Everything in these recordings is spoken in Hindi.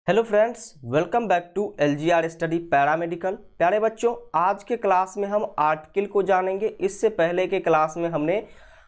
Hello friends, welcome back to LGR study paramedical. प्यारे बच्चों, आज के क्लास में हम आर्टिकल को जानेंगे। इससे पहले के क्लास में हमने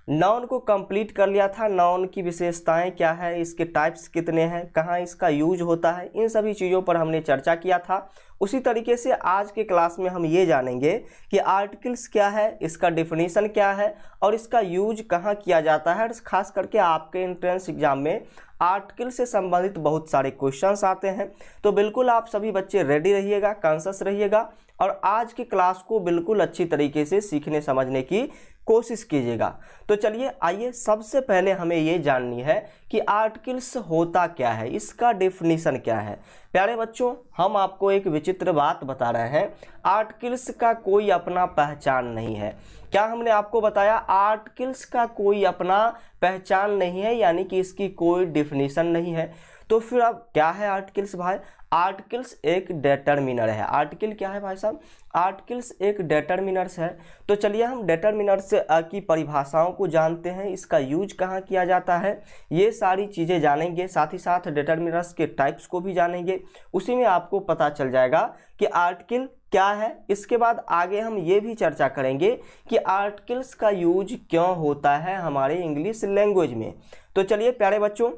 नाउन को कंप्लीट कर लिया था। नाउन की विशेषताएं क्या है, इसके टाइप्स कितने हैं, कहाँ इसका यूज होता है, इन सभी चीज़ों पर हमने चर्चा किया था। उसी तरीके से आज के क्लास में हम ये जानेंगे कि आर्टिकल्स क्या है, इसका डेफिनेशन क्या है और इसका यूज कहाँ किया जाता है। खास करके आपके एंट्रेंस एग्जाम में आर्टिकल से संबंधित बहुत सारे क्वेश्चंस आते हैं, तो बिल्कुल आप सभी बच्चे रेडी रहिएगा, कॉन्शियस रहिएगा और आज की क्लास को बिल्कुल अच्छी तरीके से सीखने समझने की कोशिश कीजिएगा। तो चलिए आइए, सबसे पहले हमें ये जाननी है कि आर्टिकल्स होता क्या है, इसका डेफिनेशन क्या है। प्यारे बच्चों, हम आपको एक विचित्र बात बता रहे हैं, आर्टिकल्स का कोई अपना पहचान नहीं है। क्या हमने आपको बताया? आर्टिकल्स का कोई अपना पहचान नहीं है, यानी कि इसकी कोई डेफिनेशन नहीं है। तो फिर अब क्या है आर्टिकल्स भाई? आर्टिकल्स एक डिटरमिनर है। आर्टिकल क्या है भाई साहब? आर्टिकल्स एक डिटरमिनर्स है। तो चलिए हम डिटरमिनर्स की परिभाषाओं को जानते हैं, इसका यूज कहाँ किया जाता है, ये सारी चीज़ें जानेंगे। साथ ही साथ डिटरमिनर्स के टाइप्स को भी जानेंगे। उसी में आपको पता चल जाएगा कि आर्टिकल क्या है। इसके बाद आगे हम ये भी चर्चा करेंगे कि आर्टिकल्स का यूज क्यों होता है हमारे इंग्लिश लैंग्वेज में। तो चलिए प्यारे बच्चों,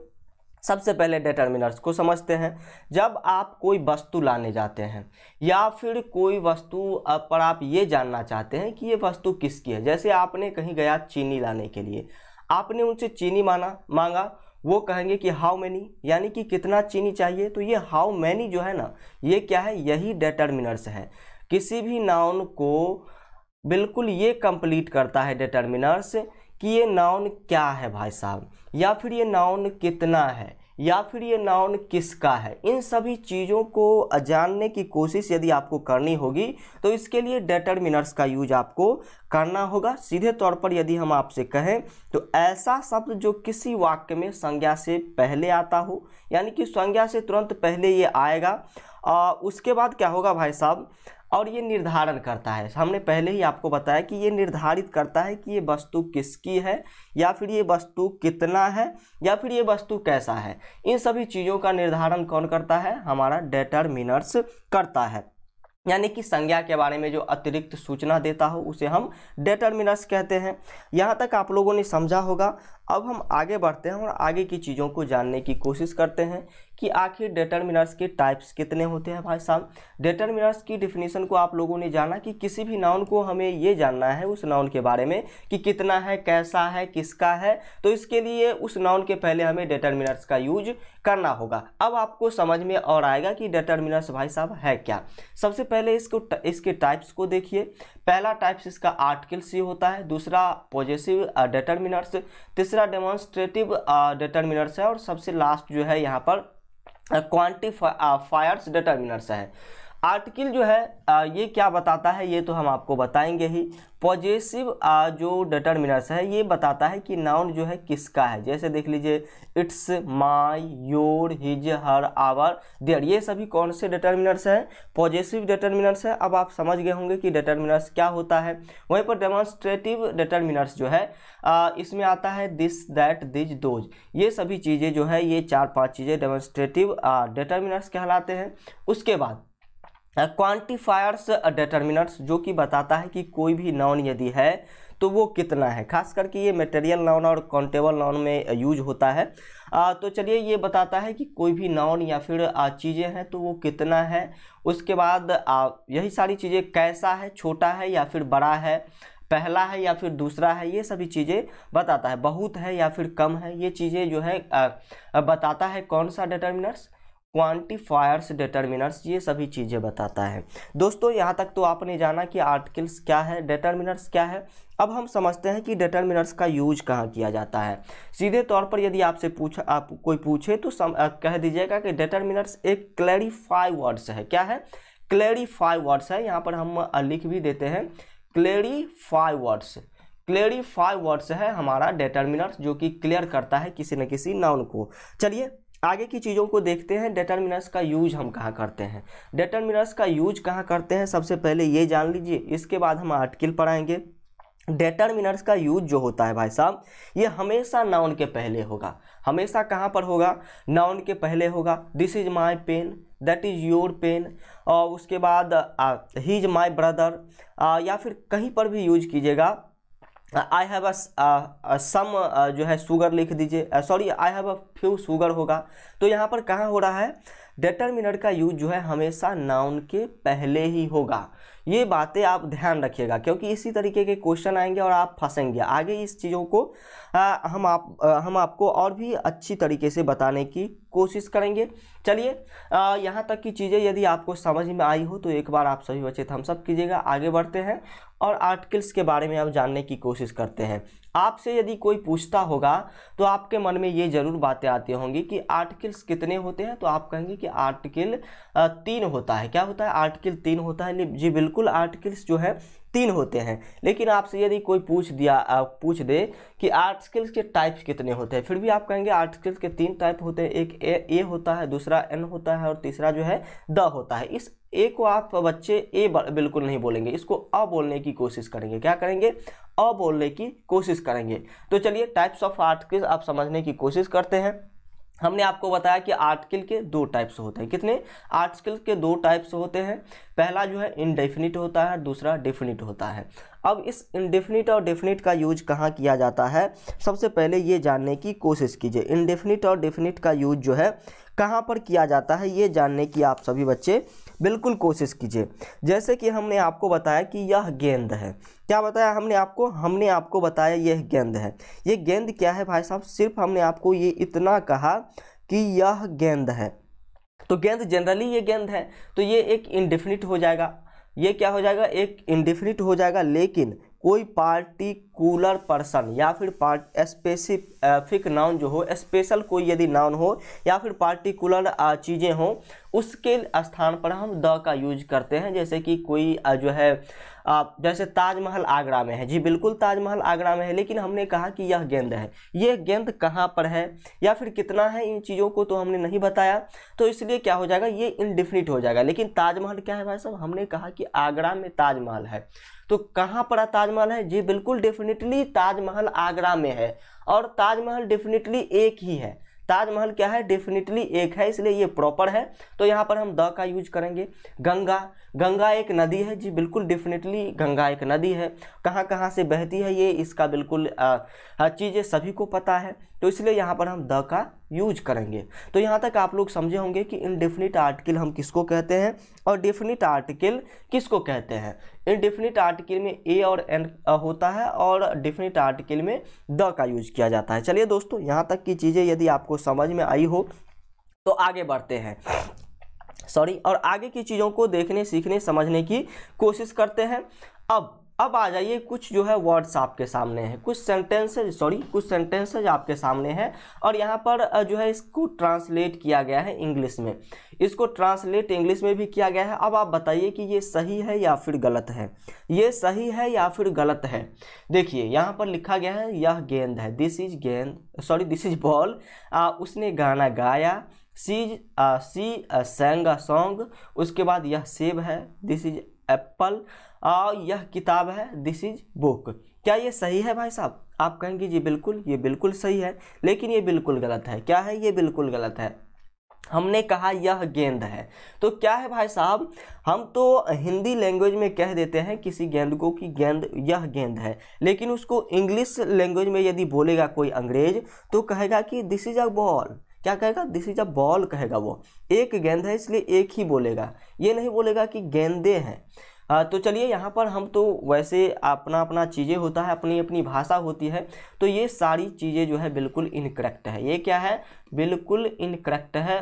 सबसे पहले डिटरमिनर्स को समझते हैं। जब आप कोई वस्तु लाने जाते हैं या फिर कोई वस्तु पर आप ये जानना चाहते हैं कि ये वस्तु किसकी है, जैसे आपने कहीं गया चीनी लाने के लिए, आपने उनसे चीनी मांगा, वो कहेंगे कि हाउ मैनी, यानी कि कितना चीनी चाहिए। तो ये हाउ मैनी जो है ना, ये क्या है? यही डिटरमिनर्स है। किसी भी नाउन को बिल्कुल ये कंप्लीट करता है डिटरमिनर्स कि ये नाउन क्या है भाई साहब, या फिर ये नाउन कितना है, या फिर ये नाउन किसका है। इन सभी चीज़ों को जानने की कोशिश यदि आपको करनी होगी तो इसके लिए डिटरमिनर्स का यूज आपको करना होगा। सीधे तौर पर यदि हम आपसे कहें तो ऐसा शब्द जो किसी वाक्य में संज्ञा से पहले आता हो, यानी कि संज्ञा से तुरंत पहले ये आएगा। उसके बाद क्या होगा भाई साहब? और ये निर्धारण करता है, हमने पहले ही आपको बताया कि ये निर्धारित करता है कि ये वस्तु किसकी है, या फिर ये वस्तु कितना है, या फिर ये वस्तु कैसा है। इन सभी चीज़ों का निर्धारण कौन करता है? हमारा डिटरमिनर्स करता है। यानी कि संज्ञा के बारे में जो अतिरिक्त सूचना देता हो उसे हम डिटरमिनर्स कहते हैं। यहाँ तक आप लोगों ने समझा होगा। अब हम आगे बढ़ते हैं और आगे की चीज़ों को जानने की कोशिश करते हैं कि आखिर डिटरमिनर्स के टाइप्स कितने होते हैं भाई साहब। डिटरमिनर्स की डिफिनीशन को आप लोगों ने जाना कि किसी भी नाउन को हमें ये जानना है उस नाउन के बारे में कि कितना है, कैसा है, किसका है। तो इसके लिए उस नाउन के पहले हमें डिटरमिनर्स का यूज करना होगा। अब आपको समझ में और आएगा कि डिटरमिनर्स भाई साहब है क्या। सबसे पहले इसके टाइप्स को देखिए। पहला टाइप्स इसका आर्टिकल्स ही होता है, दूसरा पॉजेसिव डिटरमिनर्स, तीसरा डेमोन्स्ट्रेटिव डिटरमिनर्स है और सबसे लास्ट जो है यहाँ पर क्वांटिफायर्स डिटरमिनर्स है। आर्टिकल जो है ये क्या बताता है, ये तो हम आपको बताएंगे ही। पॉजेसिव जो डिटरमिनर्स है ये बताता है कि नाउन जो है किसका है। जैसे देख लीजिए, its, my, your, his, her, our, their, ये सभी कौन से डिटरमिनर्स हैं? पॉजेसिव डिटरमिनर्स है। अब आप समझ गए होंगे कि डिटरमिनर्स क्या होता है। वहीं पर डेमोन्स्ट्रेटिव डिटरमिनर्स जो है इसमें आता है दिस, दैट, दिस, दोज, ये सभी चीज़ें जो है, ये 4-5 चीज़ें डेमोन्स्ट्रेटिव डिटरमिनर्स कहलाते हैं। उसके बाद क्वांटिफायर्स डिटरमिनर्स, जो कि बताता है कि कोई भी नाउन यदि है तो वो कितना है। खास करके ये मटेरियल नाउन और काउंटेबल नाउन में यूज होता है। तो चलिए, ये बताता है कि कोई भी नाउन या फिर चीज़ें हैं तो वो कितना है। उसके बाद यही सारी चीज़ें, कैसा है, छोटा है या फिर बड़ा है, पहला है या फिर दूसरा है, ये सभी चीज़ें बताता है। बहुत है या फिर कम है, ये चीज़ें जो है बताता है कौन सा डिटरमिनर्स? क्वांटिफायर्स डिटरमिनर्स, ये सभी चीज़ें बताता है। दोस्तों, यहाँ तक तो आपने जाना कि आर्टिकल्स क्या है, डिटरमिनर्स क्या है। अब हम समझते हैं कि डिटरमिनर्स का यूज कहाँ किया जाता है। सीधे तौर पर यदि आपसे कोई पूछे तो कह दीजिएगा कि डिटरमिनर्स एक क्लैरिफाई वर्ड्स है। क्या है? क्लैरिफाई वर्ड्स है। यहाँ पर हम लिख भी देते हैं क्लैरिफाई वर्ड्स। क्लैरिफाई वर्ड्स है हमारा डिटरमिनर्स, जो कि क्लियर करता है किसी न किसी नाउन को। चलिए आगे की चीज़ों को देखते हैं। डिटरमिनर्स का यूज हम कहाँ करते हैं, डिटरमिनर्स का यूज कहाँ करते हैं, सबसे पहले ये जान लीजिए। इसके बाद हम आर्टिकल पढ़ाएंगे। डिटरमिनर्स का यूज जो होता है भाई साहब, ये हमेशा नाउन के पहले होगा। हमेशा कहाँ पर होगा? नाउन के पहले होगा। This is my pen, that is your pen, और उसके बाद ही इज माई ब्रदर, या फिर कहीं पर भी यूज कीजिएगा आई हैव अ सम जो है शुगर लिख दीजिए, sorry I have a few sugar होगा। तो यहाँ पर कहाँ हो रहा है? डिटरमिनर का यूज जो है हमेशा नाउन के पहले ही होगा। ये बातें आप ध्यान रखिएगा, क्योंकि इसी तरीके के क्वेश्चन आएंगे और आप फंसेंगे। आगे इस चीज़ों को हम आपको और भी अच्छी तरीके से बताने की कोशिश करेंगे। चलिए यहाँ तक की चीज़ें यदि आपको समझ में आई हो तो एक बार आप सभी बच्चे थम्स अप कीजिएगा। आगे बढ़ते हैं और आर्टिकल्स के बारे में आप जानने की कोशिश करते हैं। आपसे यदि कोई पूछता होगा तो आपके मन में ये जरूर बातें आती होंगी कि आर्टिकल्स कितने होते हैं, तो आप कहेंगे कि आर्टिकल 3 होता है। क्या होता है? आर्टिकल 3 होता है। जी बिल्कुल, आर्टिकल्स जो है 3 होते हैं। लेकिन आपसे यदि कोई पूछ दे कि आर्टिकल्स के टाइप्स कितने होते हैं, फिर भी आप कहेंगे आर्टिकल्स के 3 टाइप होते हैं। एक ए होता है, दूसरा एन होता है, और तीसरा जो है द होता है। इस ए को आप बच्चे ए बिल्कुल नहीं बोलेंगे, इसको अ बोलने की कोशिश करेंगे। क्या करेंगे? अ बोलने की कोशिश करेंगे। तो चलिए टाइप्स ऑफ आर्टिकल्स आप समझने की कोशिश करते हैं। हमने आपको बताया कि आर्टिकल के 2 टाइप्स होते हैं। कितने? आर्टिकल के 2 टाइप्स होते हैं। पहला जो है इनडेफिनिट होता है, दूसरा डेफिनिट होता है। अब इस इनडेफिनिट और डेफिनिट का यूज कहाँ किया जाता है, सबसे पहले ये जानने की कोशिश कीजिए। इनडेफिनिट और डेफिनिट का यूज जो है कहाँ पर किया जाता है, ये जानने की आप सभी बच्चे बिल्कुल कोशिश कीजिए। जैसे कि हमने आपको बताया कि यह गेंद है। क्या बताया हमने आपको? हमने आपको बताया यह गेंद है। ये गेंद क्या है भाई साहब? सिर्फ हमने आपको ये इतना कहा कि यह गेंद है। तो गेंद जनरली ये गेंद है, तो ये एक इंडेफिनिट हो जाएगा। ये क्या हो जाएगा? एक इंडेफिनिट हो जाएगा। लेकिन कोई पार्टिकुलर पर्सन या फिर स्पेसिफिक नाउन जो हो, स्पेशल कोई यदि नाउन हो या फिर पार्टिकुलर चीज़ें हों, उसके स्थान पर हम द का यूज करते हैं। जैसे कि कोई जो है जैसे ताजमहल आगरा में है। जी बिल्कुल, ताजमहल आगरा में है, लेकिन हमने कहा कि यह गेंद है। यह गेंद कहाँ पर है या फिर कितना है, इन चीज़ों को तो हमने नहीं बताया, तो इसलिए क्या हो जाएगा? ये इनडेफिनिट हो जाएगा। लेकिन ताजमहल क्या है भाई साहब? हमने कहा कि आगरा में ताजमहल है। तो कहाँ पर ताजमहल है? जी बिल्कुल, डेफिनेटली ताजमहल आगरा में है, और ताजमहल डेफिनेटली एक ही है। ताजमहल क्या है? डेफिनेटली एक है, इसलिए ये प्रॉपर है। तो यहाँ पर हम द का यूज करेंगे। गंगा एक नदी है। जी बिल्कुल, डेफिनेटली गंगा एक नदी है। कहाँ कहाँ से बहती है ये इसका बिल्कुल चीज़ें सभी को पता है, तो इसलिए यहाँ पर हम द का यूज करेंगे। तो यहाँ तक आप लोग समझे होंगे कि इनडेफिनिट आर्टिकल हम किसको कहते हैं और डेफिनिट आर्टिकल किसको कहते हैं। इनडेफिनिट आर्टिकल में ए और एन होता है, और डेफिनिट आर्टिकल में द का यूज किया जाता है। चलिए दोस्तों, यहाँ तक की चीज़ें यदि आपको समझ में आई हो तो आगे बढ़ते हैं। और आगे की चीज़ों को देखने, सीखने, समझने की कोशिश करते हैं। अब आ जाइए, कुछ जो है वर्ड्स आपके सामने हैं, कुछ सेंटेंसेज आपके सामने हैं, और यहाँ पर जो है इसको ट्रांसलेट किया गया है इंग्लिश में। इसको ट्रांसलेट इंग्लिश में भी किया गया है। अब आप बताइए कि ये सही है या फिर गलत है। ये सही है या फिर गलत है। देखिए यहाँ पर लिखा गया है यह गेंद है, दिस इज बॉल। उसने गाना गाया, सी sang a सॉन्ग। उसके बाद यह सेब है, दिस इज एप्पल। यह किताब है, दिस इज बुक। क्या ये सही है भाई साहब? आप कहेंगे जी बिल्कुल, ये बिल्कुल सही है, लेकिन ये बिल्कुल गलत है। क्या है? ये बिल्कुल गलत है। हमने कहा यह गेंद है, तो क्या है भाई साहब? हम तो हिंदी लैंग्वेज में कह देते हैं किसी गेंद को कि यह गेंद है, लेकिन उसको इंग्लिश लैंग्वेज में यदि बोलेगा कोई अंग्रेज तो कहेगा कि दिस इज अ बॉल। क्या कहेगा? दिस इज अ बॉल कहेगा। वो एक गेंद है इसलिए एक ही बोलेगा, ये नहीं बोलेगा कि गेंदे हैं। तो चलिए यहाँ पर हम तो वैसे अपना अपना चीज़ें होता है, अपनी अपनी भाषा होती है, तो ये सारी चीज़ें जो है बिल्कुल इनकरेक्ट है। ये क्या है? बिल्कुल इनकरेक्ट है।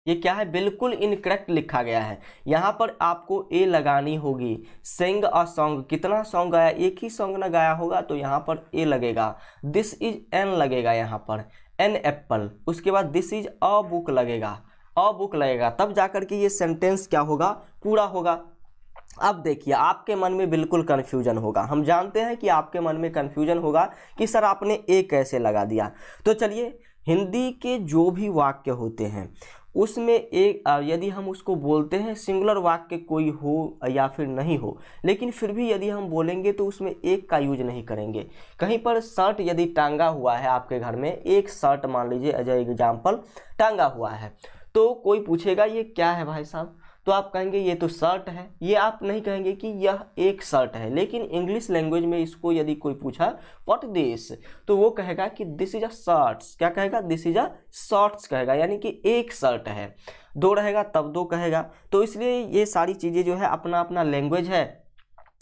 ये क्या है? बिल्कुल इनकरेक्ट लिखा गया है। यहाँ पर आपको ए लगानी होगी। सिंग अ सॉन्ग, कितना सॉन्ग गाया? एक ही सॉन्ग ना गाया होगा, तो यहाँ पर ए लगेगा। दिस इज एन लगेगा, यहाँ पर एन एप्पल। उसके बाद दिस इज अ बुक लगेगा, तब जाकर के ये सेंटेंस क्या होगा? पूरा होगा। अब देखिए, आपके मन में बिल्कुल कन्फ्यूजन होगा। हम जानते हैं कि आपके मन में कन्फ्यूजन होगा कि सर आपने ए कैसे लगा दिया। तो चलिए, हिंदी के जो भी वाक्य होते हैं उसमें एक यदि हम उसको बोलते हैं सिंगुलर वाक्य कोई हो या फिर नहीं हो, लेकिन फिर भी यदि हम बोलेंगे तो उसमें एक का यूज नहीं करेंगे। कहीं पर शर्ट यदि टांगा हुआ है आपके घर में, एक शर्ट मान लीजिए एज एग्जाम्पल टांगा हुआ है, तो कोई पूछेगा ये क्या है भाई साहब, तो आप कहेंगे ये तो शर्ट है। ये आप नहीं कहेंगे कि यह एक शर्ट है, लेकिन इंग्लिश लैंग्वेज में इसको यदि कोई पूछा व्हाट दिस, तो वो कहेगा कि दिस इज अ शर्ट्स। क्या कहेगा? दिस इज अ शर्ट्स कहेगा, यानी कि एक शर्ट है। दो रहेगा तब दो कहेगा। तो इसलिए ये सारी चीज़ें जो है अपना अपना लैंग्वेज है।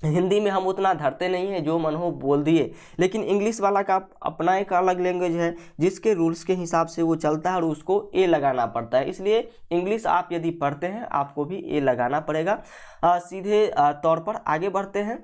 हिंदी में हम उतना धरते नहीं है, जो मन हो बोल दिए, लेकिन इंग्लिश वाला का अपना एक अलग लैंग्वेज है जिसके रूल्स के हिसाब से वो चलता है और उसको ए लगाना पड़ता है। इसलिए इंग्लिश आप यदि पढ़ते हैं आपको भी ए लगाना पड़ेगा। सीधे तौर पर आगे बढ़ते हैं,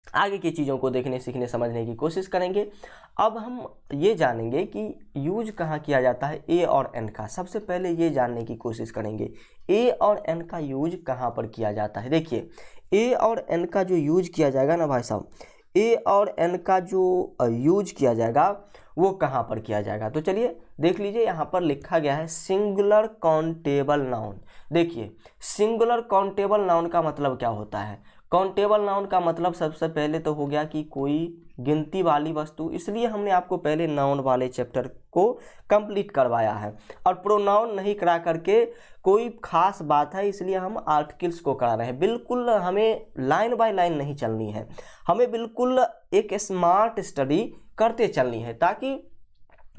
आगे की चीज़ों को देखने सीखने समझने की कोशिश करेंगे। अब हम ये जानेंगे कि यूज कहाँ किया जाता है ए और एन का। सबसे पहले ये जानने की कोशिश करेंगे ए और एन का यूज कहाँ पर किया जाता है। देखिए ए और एन का जो यूज किया जाएगा ना भाई साहब, ए और एन का जो यूज किया जाएगा वो कहाँ पर किया जाएगा, तो चलिए देख लीजिए। यहाँ पर लिखा गया है सिंगुलर काउंटेबल नाउन। देखिए सिंगुलर काउंटेबल नाउन का मतलब क्या होता है। काउंटेबल नाउन का मतलब सबसे पहले तो हो गया कि कोई गिनती वाली वस्तु, इसलिए हमने आपको पहले नाउन वाले चैप्टर को कंप्लीट करवाया है। और प्रोनाउन नहीं करा करके कोई खास बात है, इसलिए हम आर्टिकल्स को करा रहे हैं। बिल्कुल हमें लाइन बाय लाइन नहीं चलनी है, हमें बिल्कुल एक स्मार्ट स्टडी करते चलनी है ताकि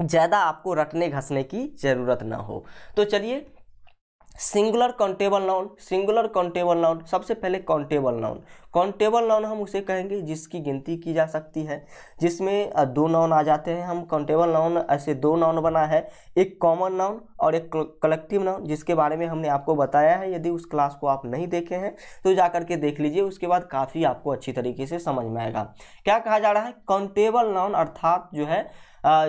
ज़्यादा आपको रटने घसने की ज़रूरत ना हो। तो चलिए singular countable noun. Singular countable noun, सबसे पहले काउंटेबल नाउन। काउंटेबल नाउन हम उसे कहेंगे जिसकी गिनती की जा सकती है, जिसमें दो नाउन आ जाते हैं। हम काउंटेबल नाउन ऐसे दो नाउन बना है, एक कॉमन नाउन और एक कलेक्टिव नाउन, जिसके बारे में हमने आपको बताया है। यदि उस क्लास को आप नहीं देखे हैं तो जा करके देख लीजिए, उसके बाद काफ़ी आपको अच्छी तरीके से समझ में आएगा। क्या कहा जा रहा है? काउंटेबल नाउन अर्थात जो है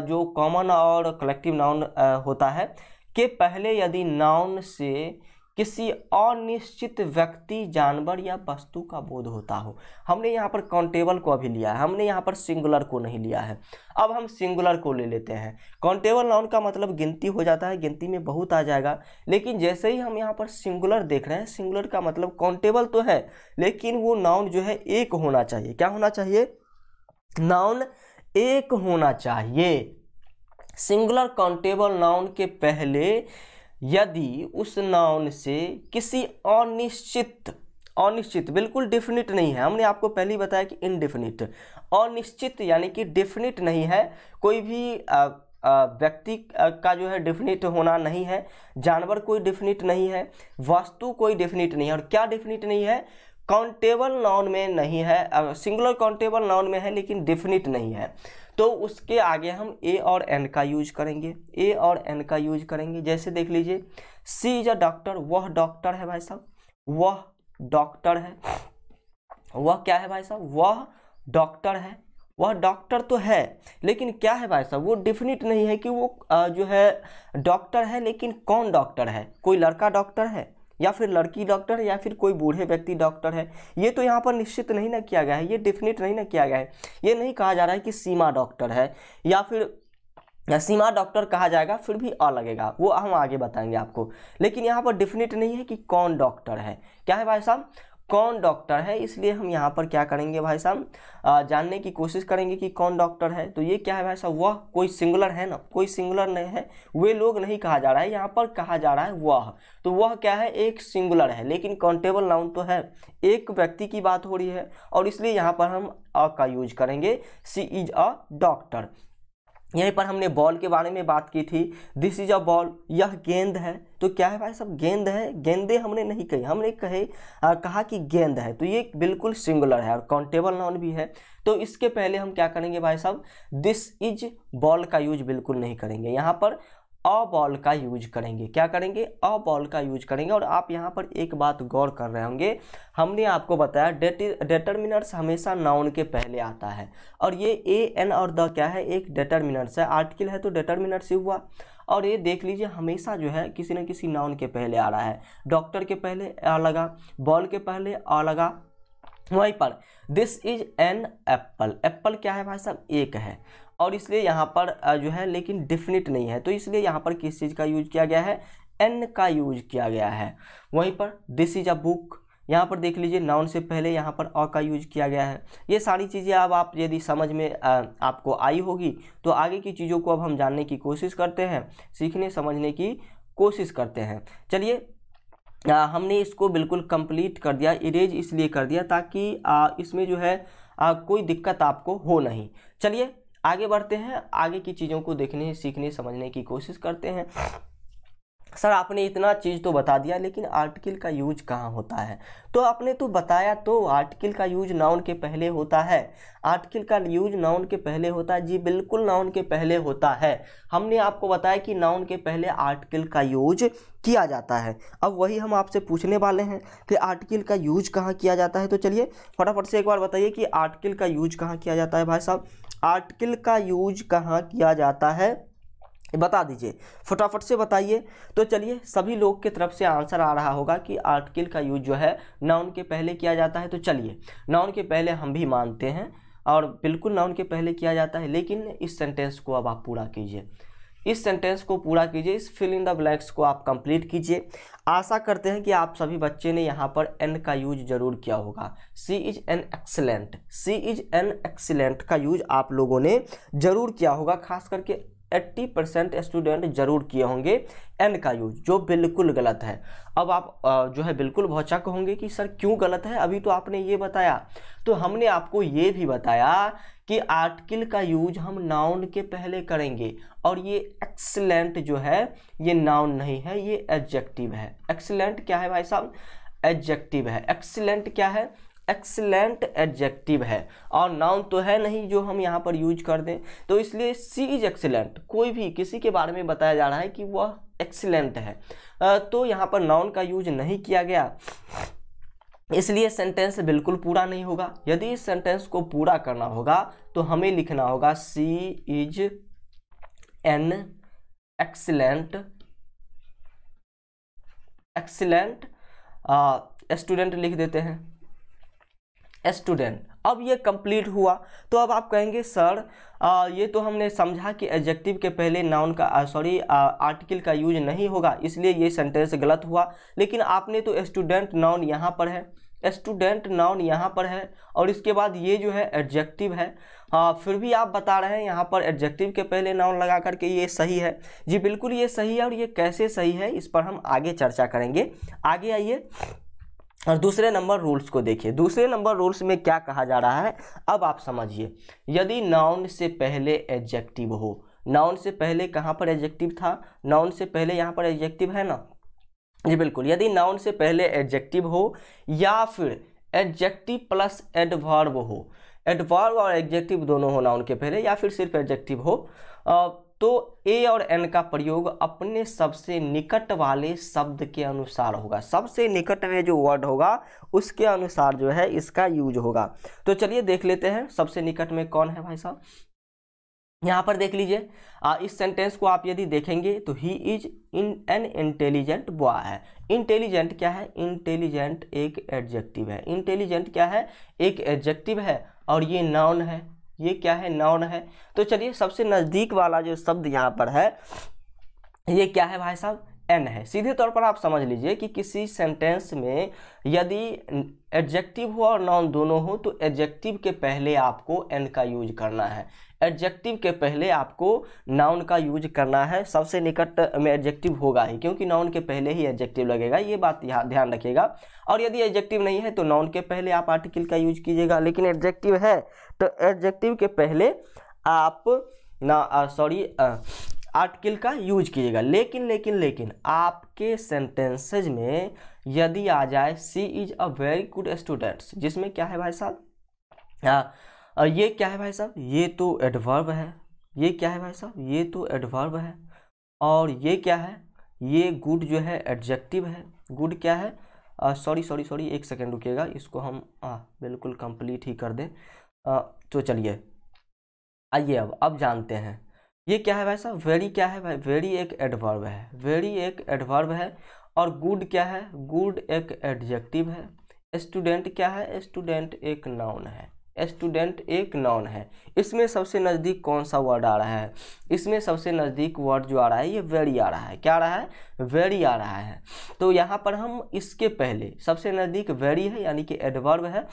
जो कॉमन और कलेक्टिव नाउन होता है के पहले यदि नाउन से किसी अनिश्चित व्यक्ति, जानवर या वस्तु का बोध होता हो। हमने यहाँ पर काउंटेबल को अभी लिया है, हमने यहाँ पर सिंगुलर को नहीं लिया है। अब हम सिंगुलर को ले लेते हैं। काउंटेबल नाउन का मतलब गिनती हो जाता है, गिनती में बहुत आ जाएगा, लेकिन जैसे ही हम यहाँ पर सिंगुलर देख रहे हैं, सिंगुलर का मतलब काउंटेबल तो है लेकिन वो नाउन जो है एक होना चाहिए। क्या होना चाहिए? नाउन एक होना चाहिए। सिंगुलर काउंटेबल नाउन के पहले यदि उस नाउन से किसी अनिश्चित बिल्कुल डेफिनिट नहीं है, हमने आपको पहले ही बताया कि इनडेफिनिट, अनिश्चित यानी कि डेफिनिट नहीं है, कोई भी व्यक्ति का जो है डेफिनिट होना नहीं है, जानवर कोई डेफिनिट नहीं है, वस्तु कोई डेफिनिट नहीं है। और क्या डेफिनिट नहीं है? काउंटेबल नाउन में नहीं है, सिंगुलर काउंटेबल नाउन में है लेकिन डेफिनिट नहीं है, तो उसके आगे हम ए और एन का यूज करेंगे। ए और एन का यूज करेंगे, जैसे देख लीजिए सी इज अ डॉक्टर, वह डॉक्टर है भाई साहब, वह डॉक्टर है। वह क्या है भाई साहब? वह डॉक्टर है। वह डॉक्टर तो है लेकिन क्या है भाई साहब? वो डेफिनिट नहीं है कि वो जो है डॉक्टर है, लेकिन कौन डॉक्टर है? कोई लड़का डॉक्टर है या फिर लड़की डॉक्टर है या फिर कोई बूढ़े व्यक्ति डॉक्टर है, ये तो यहाँ पर निश्चित नहीं ना किया गया है, ये डेफिनेट नहीं ना किया गया है। ये नहीं कहा जा रहा है कि सीमा डॉक्टर है या फिर सीमा डॉक्टर कहा जाएगा, फिर भी अ लगेगा, वो हम आगे बताएंगे आपको। लेकिन यहाँ पर डेफिनेट नहीं है कि कौन डॉक्टर है। क्या है भाई साहब? कौन डॉक्टर है। इसलिए हम यहाँ पर क्या करेंगे भाई साहब? जानने की कोशिश करेंगे कि कौन डॉक्टर है। तो ये क्या है भाई साहब? वह कोई सिंगुलर है ना, कोई सिंगुलर नहीं है, वे लोग नहीं कहा जा रहा है, यहाँ पर कहा जा रहा है वह। तो वह क्या है? एक सिंगुलर है, लेकिन काउंटेबल नाउन तो है, एक व्यक्ति की बात हो रही है, और इसलिए यहाँ पर हम अ का यूज करेंगे। सी इज अ डॉक्टर। यहीं पर हमने बॉल के बारे में बात की थी, दिस इज अ बॉल, यह गेंद है। तो क्या है भाई साहब? गेंद है। गेंदे हमने नहीं कही, हमने कहा कि गेंद है, तो ये बिल्कुल सिंगुलर है और काउंटेबल नाउन भी है। तो इसके पहले हम क्या करेंगे भाई साहब? दिस इज बॉल का यूज बिल्कुल नहीं करेंगे, यहाँ पर अ बॉल का यूज करेंगे। क्या करेंगे? अ बॉल का यूज करेंगे। और आप यहाँ पर एक बात गौर कर रहे होंगे, हमने आपको बताया डिटर्मिनर्स हमेशा नाउन के पहले आता है, और ये ए एन और द क्या है? एक डिटर्मिनर्स है, आर्टिकल है तो डिटर्मिनर्स ही हुआ। और ये देख लीजिए हमेशा जो है किसी न किसी नाउन के पहले आ रहा है। डॉक्टर के पहले अ लगा, बॉल के पहले अ लगा, वहीं पर this is an apple. Apple क्या है भाई साहब? एक है, और इसलिए यहाँ पर जो है लेकिन डेफिनिट नहीं है, तो इसलिए यहाँ पर किस चीज़ का यूज किया गया है? एन का यूज किया गया है। वहीं पर दिस इज अ बुक, यहाँ पर देख लीजिए नाउन से पहले यहाँ पर अ का यूज किया गया है। ये सारी चीज़ें अब आप यदि समझ में आपको आई होगी तो आगे की चीज़ों को अब हम जानने की कोशिश करते हैं, सीखने समझने की कोशिश करते हैं। चलिए हमने इसको बिल्कुल कंप्लीट कर दिया, इरेज इसलिए कर दिया ताकि इसमें जो है कोई दिक्कत आपको हो नहीं। चलिए आगे बढ़ते हैं, आगे की चीज़ों को देखने सीखने समझने की कोशिश करते हैं। सर आपने इतना चीज़ तो बता दिया लेकिन आर्टिकल का यूज कहाँ होता है? तो आपने तो बताया, तो आर्टिकल का यूज नाउन के पहले होता है। आर्टिकल का यूज नाउन के पहले होता है, जी बिल्कुल नाउन के पहले होता है। हमने आपको बताया कि नाउन के पहले आर्टिकल का यूज किया जाता है। अब वही हम आपसे पूछने वाले हैं कि आर्टिकल का यूज कहाँ किया जाता है। तो चलिए फटाफट से एक बार बताइए कि आर्टिकल का यूज कहाँ किया जाता है भाई साहब। आर्टिकल का यूज कहाँ किया जाता है बता दीजिए, फटाफट से बताइए। तो चलिए सभी लोग की तरफ से आंसर आ रहा होगा कि आर्टिकल का यूज जो है नाउन के पहले किया जाता है। तो चलिए नाउन के पहले हम भी मानते हैं और बिल्कुल नाउन के पहले किया जाता है, लेकिन इस सेंटेंस को अब आप पूरा कीजिए, इस सेंटेंस को पूरा कीजिए, इस फिल इन द ब्लैंक्स को आप कंप्लीट कीजिए। आशा करते हैं कि आप सभी बच्चे ने यहाँ पर एन का यूज जरूर किया होगा। She is an excellent, she is an excellent का यूज आप लोगों ने जरूर किया होगा, खास करके 80% स्टूडेंट जरूर किए होंगे एन का यूज, जो बिल्कुल गलत है। अब आप जो है बिल्कुल भौचक होंगे कि सर क्यों गलत है, अभी तो आपने ये बताया। तो हमने आपको ये भी बताया कि आर्टिकल का यूज हम नाउन के पहले करेंगे, और ये एक्सीलेंट जो है ये नाउन नहीं है, ये एडजेक्टिव है। एक्सीलेंट क्या है भाई साहब? एडजेक्टिव है। एक्सीलेंट क्या है? एक्सीलेंट एडजेक्टिव है, और नाउन तो है नहीं जो हम यहाँ पर यूज कर दें। तो इसलिए सी इज एक्सीलेंट, कोई भी किसी के बारे में बताया जा रहा है कि वह एक्सीलेंट है, तो यहाँ पर नाउन का यूज नहीं किया गया, इसलिए सेंटेंस बिल्कुल पूरा नहीं होगा। यदि इस सेंटेंस को पूरा करना होगा तो हमें लिखना होगा she is an excellent, excellent student लिख देते हैं, स्टूडेंट। अब ये कंप्लीट हुआ। तो अब आप कहेंगे सर ये तो हमने समझा कि एडजेक्टिव के पहले नाउन का आर्टिकल का यूज नहीं होगा, इसलिए ये सेंटेंस गलत हुआ। लेकिन आपने तो स्टूडेंट नाउन यहाँ पर है, स्टूडेंट नाउन यहाँ पर है, और इसके बाद ये जो है एडजेक्टिव है। फिर भी आप बता रहे हैं यहाँ पर एडजेक्टिव के पहले नाउन लगा करके ये सही है। जी बिल्कुल ये सही है, और ये कैसे सही है इस पर हम आगे चर्चा करेंगे। आगे आइए और दूसरे नंबर रूल्स को देखिए। दूसरे नंबर रूल्स में क्या कहा जा रहा है अब आप समझिए। यदि नाउन से पहले एडजेक्टिव हो, नाउन से पहले कहाँ पर एडजेक्टिव था? नाउन से पहले यहाँ पर एडजेक्टिव है ना? जी बिल्कुल। यदि नाउन से पहले एडजेक्टिव हो या फिर एडजेक्टिव प्लस एडवर्ब हो, एडवर्ब और एडजेक्टिव दोनों हो नाउन के पहले, या फिर सिर्फ एडजेक्टिव हो, तो ए और एन का प्रयोग अपने सबसे निकट वाले शब्द के अनुसार होगा। सबसे निकट में जो वर्ड होगा उसके अनुसार जो है इसका यूज होगा। तो चलिए देख लेते हैं सबसे निकट में कौन है भाई साहब। यहाँ पर देख लीजिए, इस सेंटेंस को आप यदि देखेंगे तो he is an intelligent boy है। इंटेलिजेंट क्या है? इंटेलिजेंट एक एडजेक्टिव है। इंटेलिजेंट क्या है? एक एडजेक्टिव है, और ये नाउन है। ये क्या है? नाउन है। तो चलिए सबसे नज़दीक वाला जो शब्द यहाँ पर है ये क्या है भाई साहब? एन है। सीधे तौर पर आप समझ लीजिए कि किसी सेंटेंस में यदि एडजेक्टिव हो और नाउन दोनों हो तो एडजेक्टिव के पहले आपको एन का यूज करना है, एडजेक्टिव के पहले आपको नाउन का यूज करना है। सबसे निकट में एडजेक्टिव होगा ही, क्योंकि नाउन के पहले ही एडजेक्टिव लगेगा, ये बात यहाँ ध्यान रखिएगा। और यदि एडजेक्टिव नहीं है तो नाउन के पहले आप आर्टिकल का यूज कीजिएगा, लेकिन एडजेक्टिव है तो एडजेक्टिव के पहले आप आर्टिकल का यूज कीजिएगा। लेकिन आपके सेंटेंसेज में यदि आ जाए she is a very good students, जिसमें क्या है भाई साहब? ये क्या है भाई साहब? ये तो एडवर्ब है। ये क्या है भाई साहब? ये तो एडवर्ब है। और ये क्या है? ये गुड जो है एडजेक्टिव है। गुड क्या है? सॉरी एक सेकेंड रुकिएगा, इसको हम बिल्कुल कंप्लीट ही कर दें। तो चलिए आइए अब जानते हैं ये क्या है भाई साहब। वेरी क्या है भाई? वेरी एक एडवर्ब है। वेरी एक एडवर्ब है। और गुड क्या है? गुड एक एडजेक्टिव है। स्टूडेंट क्या है? स्टूडेंट एक नाउन है। स्टूडेंट एक नाउन है। इसमें सबसे नज़दीक कौन सा वर्ड आ रहा है? इसमें सबसे नज़दीक वर्ड जो आ रहा है ये वेरी आ रहा है। क्या आ रहा है? वेरी आ रहा है। तो यहाँ पर हम इसके पहले सबसे नज़दीक वेरी है यानी कि एडवर्ब है,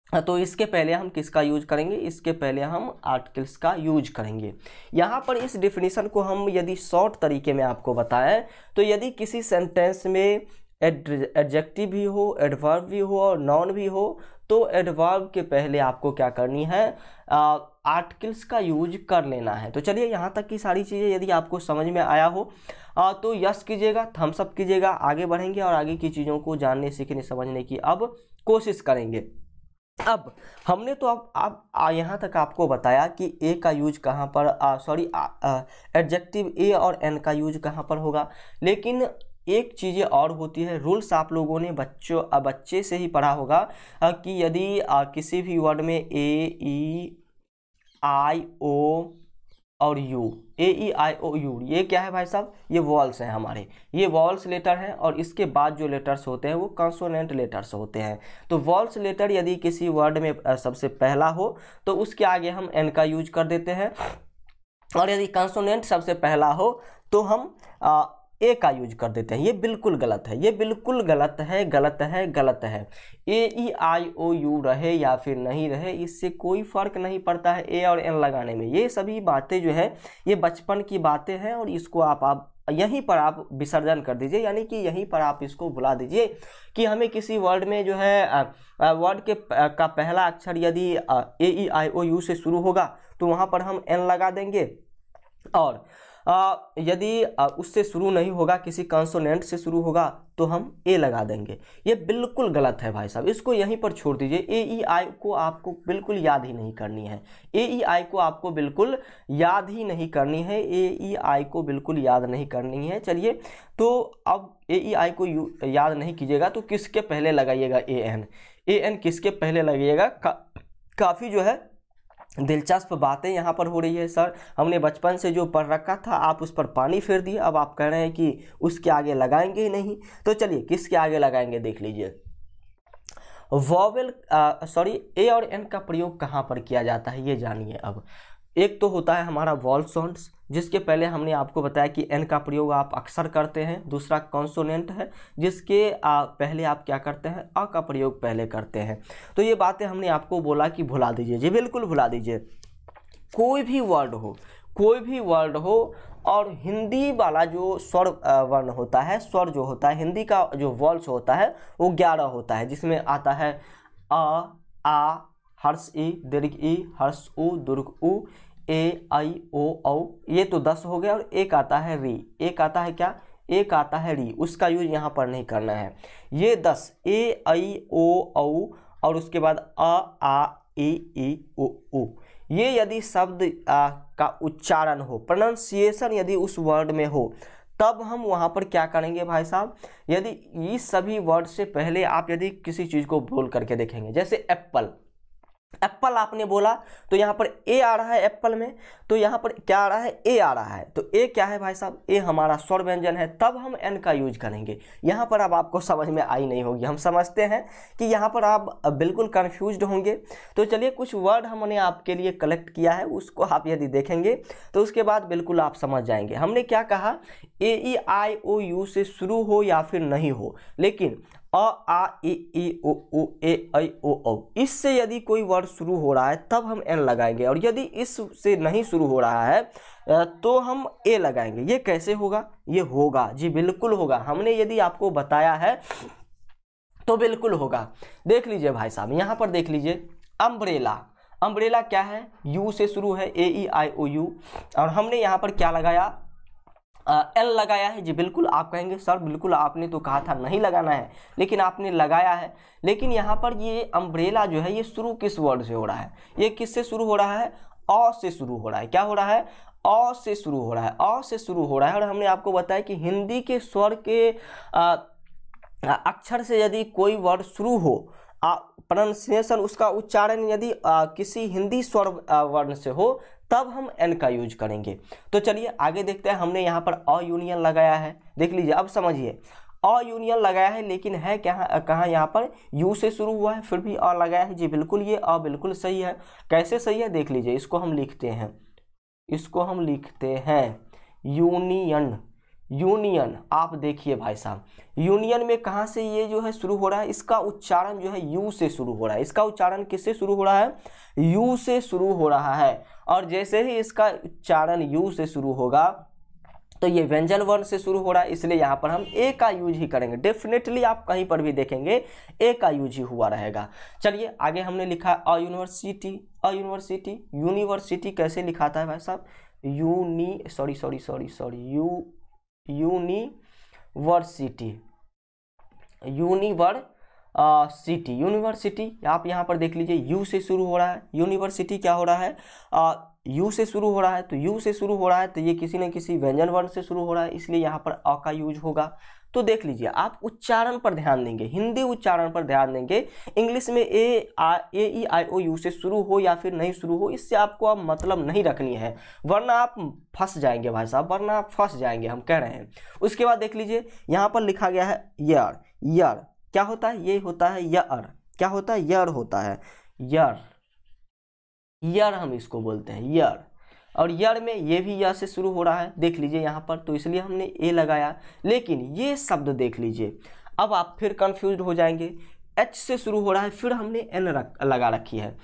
तो इसके पहले हम किसका यूज करेंगे? इसके पहले हम आर्टिकल्स का यूज करेंगे। यहाँ पर इस डिफिनीशन को हम यदि शॉर्ट तरीके में आपको बताएं तो यदि किसी सेंटेंस में एडजेक्टिव भी हो, एडवर्ब भी हो और नाउन भी हो तो एडवर्ब के पहले आपको क्या करनी है? आर्टिकल्स का यूज कर लेना है। तो चलिए यहाँ तक की सारी चीज़ें यदि आपको समझ में आया हो तो यस कीजिएगा, थम्स अप कीजिएगा। आगे बढ़ेंगे और आगे की चीज़ों को जानने, सीखने, समझने की अब कोशिश करेंगे। अब हमने तो अब यहाँ तक आपको बताया कि ए का यूज कहाँ पर, एडजेक्टिव ए और एन का यूज कहाँ पर होगा। लेकिन एक चीज़ें और होती है, रूल्स आप लोगों ने बच्चे से ही पढ़ा होगा कि यदि किसी भी वर्ड में ए ई आई ओ और you, A E I O you, ये क्या है भाई साहब? ये वॉल्स हैं हमारे, ये वॉल्स लेटर हैं और इसके बाद जो लेटर्स होते हैं वो कंसोनेंट लेटर्स होते हैं। तो वॉल्स लेटर यदि किसी वर्ड में सबसे पहला हो तो उसके आगे हम एन का यूज कर देते हैं, और यदि कंसोनेंट सबसे पहला हो तो हम ए का यूज कर देते हैं। ये बिल्कुल गलत है, ये बिल्कुल गलत है, गलत है, गलत है। ए ई आई ओ यू रहे या फिर नहीं रहे, इससे कोई फर्क नहीं पड़ता है ए और एन लगाने में। ये सभी बातें जो है ये बचपन की बातें हैं और इसको आप यहीं पर आप विसर्जन कर दीजिए, यानी कि यहीं पर आप इसको भुला दीजिए कि हमें किसी वर्ड में जो है वर्ड का पहला अक्षर यदि ए ई आई ओ यू से शुरू होगा तो वहाँ पर हम एन लगा देंगे, और यदि उससे शुरू नहीं होगा, किसी कंसोनेंट से शुरू होगा तो हम ए लगा देंगे। ये बिल्कुल गलत है भाई साहब, इसको यहीं पर छोड़ दीजिए। ए ई आई को आपको बिल्कुल याद ही नहीं करनी है, ए ई आई को आपको बिल्कुल याद ही नहीं करनी है, ए ई आई को बिल्कुल याद नहीं करनी है। चलिए, तो अब ए ई आई को याद नहीं कीजिएगा तो किसके पहले लगाइएगा? A N. ए एन किसके पहले लगाइएगा? काफ़ी जो है दिलचस्प बातें यहाँ पर हो रही है। सर हमने बचपन से जो पढ़ रखा था आप उस पर पानी फेर दिए, अब आप कह रहे हैं कि उसके आगे लगाएंगे ही नहीं। तो चलिए किसके आगे लगाएंगे देख लीजिए। वॉवेल ए और एन का प्रयोग कहाँ पर किया जाता है ये जानिए। अब एक तो होता है हमारा वॉल साउंड्स, जिसके पहले हमने आपको बताया कि एन का प्रयोग आप अक्सर करते हैं। दूसरा कॉन्सोनेंट है जिसके पहले आप क्या करते हैं? अ का प्रयोग पहले करते हैं। तो ये बातें हमने आपको बोला कि भुला दीजिए, जी बिल्कुल भुला दीजिए। कोई भी वर्ड हो और हिंदी वाला जो स्वर वर्ण होता है, स्वर जो होता है, हिंदी का जो वॉल्स होता है वो 11 होता है, जिसमें आता है अ, आ, हर्ष ई, दीर्घ ई, हर्ष उ, दीर्घ उ, ए आई ओ औ, ये तो 10 हो गया। और एक आता है री, एक आता है क्या? एक आता है री, उसका यूज यहाँ पर नहीं करना है। ये 10 ए आई ओ औ और उसके बाद अ आ ई ओ उ, ये यदि शब्द का उच्चारण हो, प्रोनाउंसिएशन यदि उस वर्ड में हो तब हम वहाँ पर क्या करेंगे भाई साहब? यदि इस सभी वर्ड से पहले आप यदि किसी चीज़ को बोल करके देखेंगे, जैसे एप्पल, एप्पल आपने बोला तो यहाँ पर ए आ रहा है एप्पल में, तो यहाँ पर क्या आ रहा है? ए आ रहा है। तो ए क्या है भाई साहब? ए हमारा स्वर व्यंजन है, तब हम एन का यूज करेंगे। यहाँ पर अब आपको समझ में आई नहीं होगी, हम समझते हैं कि यहाँ पर आप बिल्कुल कंफ्यूज्ड होंगे। तो चलिए कुछ वर्ड हमने आपके लिए कलेक्ट किया है, उसको आप यदि देखेंगे तो उसके बाद बिल्कुल आप समझ जाएंगे। हमने क्या कहा? ए ई आई ओ यू से शुरू हो या फिर नहीं हो, लेकिन अ आ ई ओ उ ए आई ओ औ, इससे यदि कोई वर्ड शुरू हो रहा है तब हम एन लगाएंगे, और यदि इससे नहीं शुरू हो रहा है तो हम ए लगाएंगे। ये कैसे होगा? ये होगा, जी बिल्कुल होगा। हमने यदि आपको बताया है तो बिल्कुल होगा। देख लीजिए भाई साहब, यहाँ पर देख लीजिए अम्ब्रेला। अम्ब्रेला क्या है? यू से शुरू है, ए ई आई ओ यू, और हमने यहाँ पर क्या लगाया? एल लगाया है। जी बिल्कुल, आप कहेंगे सर बिल्कुल आपने तो कहा था नहीं लगाना है, लेकिन आपने लगाया है। लेकिन यहाँ पर ये अम्ब्रेला जो है ये शुरू किस वर्ड से हो रहा है? ये किससे शुरू हो रहा है? अ से शुरू हो रहा है। क्या हो रहा है? अ से शुरू हो रहा है, अ से शुरू हो रहा है। और हमने आपको बताया कि हिंदी के स्वर के अक्षर से यदि कोई वर्ड शुरू हो, प्रोनाउंसिएशन उसका उच्चारण यदि किसी हिंदी स्वर वर्ण से हो तब हम एन का यूज करेंगे। तो चलिए आगे देखते हैं। हमने यहाँ पर अ यूनियन लगाया है, देख लीजिए, अब समझिए। अयूनियन लगाया है, लेकिन है क्या कहाँ यहाँ पर यू से शुरू हुआ है, फिर भी अ लगाया है जी, बिल्कुल ये अ बिल्कुल सही है। कैसे सही है देख लीजिए, इसको हम लिखते हैं यूनियन। यूनियन आप देखिए भाई साहब, यूनियन में कहाँ से ये जो है शुरू हो रहा है, इसका उच्चारण जो है यू से शुरू हो रहा है। इसका उच्चारण किससे शुरू हो रहा है, यू से शुरू हो रहा है। और जैसे ही इसका उच्चारण यू से शुरू होगा तो ये व्यंजन वर्ण से शुरू हो रहा है, इसलिए यहाँ पर हम ए का यूज ही करेंगे। डेफिनेटली आप कहीं पर भी देखेंगे ए का यूज ही हुआ रहेगा। चलिए आगे हमने लिखा a university. A university, university कैसे लिखाता है भाई साहब, यूनिवर्सिटी। यूनिवर्सिटी आप यहाँ पर देख लीजिए यू से शुरू हो रहा है। यूनिवर्सिटी क्या हो रहा है, यू से शुरू हो रहा है। तो यू से शुरू हो रहा है तो ये किसी न किसी व्यंजन वर्ण से शुरू हो रहा है, इसलिए यहाँ पर अ का यूज होगा। तो देख लीजिए आप उच्चारण पर ध्यान देंगे, हिंदी उच्चारण पर ध्यान देंगे। इंग्लिश में ए ई आई ओ यू से शुरू हो या फिर नहीं शुरू हो, इससे आपको अब मतलब नहीं रखनी है, वरना आप फंस जाएंगे भाई साहब, वरना आप फंस जाएंगे, हम कह रहे हैं। उसके बाद देख लीजिए यहाँ पर लिखा गया है यर। यर क्या होता है, ये होता है यर। क्या होता है, यर होता है, यर। यर हम इसको बोलते हैं यर। और यर में ये भी य से शुरू हो रहा है, देख लीजिए यहाँ पर, तो इसलिए हमने ए लगाया। लेकिन ये शब्द देख लीजिए, अब आप फिर कंफ्यूज हो जाएंगे। एच से शुरू हो रहा है, फिर हमने एन लगा रखी है,